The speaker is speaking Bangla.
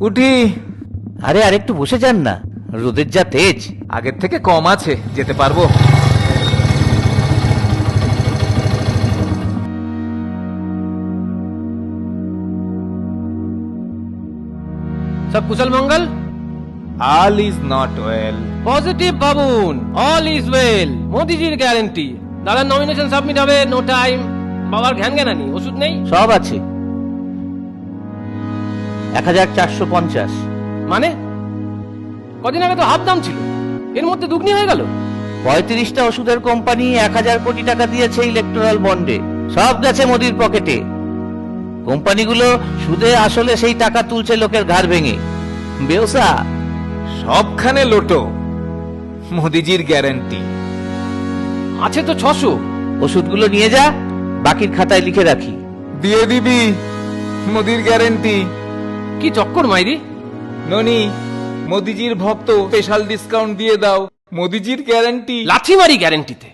উঠি। আরে আরেকটু বসে যান না, রোদের যা তেজ। আগের থেকে কম আছে, যেতে পারবো। सब कुशल मंगल। All is not well. Positive बाबून, ऑल इज वेल। मोदी जीर গ্যারান্টি। দাদার নমিনেশন সাবমিট হবে, নো টাইম। বাবার ঘ্যান জ্ঞানানি, ওষুধ নেই? সব আছে। 1450। মানে কদিন আগে তো হাফ দাম ছিল, এর মধ্যে দুগুনি হয়ে গেল। 35টা ওষুধের কোম্পানি 1000 কোটি টাকা দিয়েছে ইলেকট্রাল বন্ডে, সব গেছে মোদির পকেটে। কোম্পানিগুলো সুদে আসলে সেই টাকা তুলছে লোকের ঘাড় ভেঙে। বেউসা সবখানে লোটো, মোদিজির গ্যারান্টি। আছে তো 600। ওষুধগুলো নিয়ে যা, বাকির খাতায় লিখে রাখি। দিয়ে দিবি মোদির গ্যারান্টি। কি চক্কর মাইরি। ননি, মোদিজির ভক্ত, স্পেশাল ডিসকাউন্ট দিয়ে দাও। মোদিজির গ্যারান্টি। লাথি মারি গ্যারান্টিতে।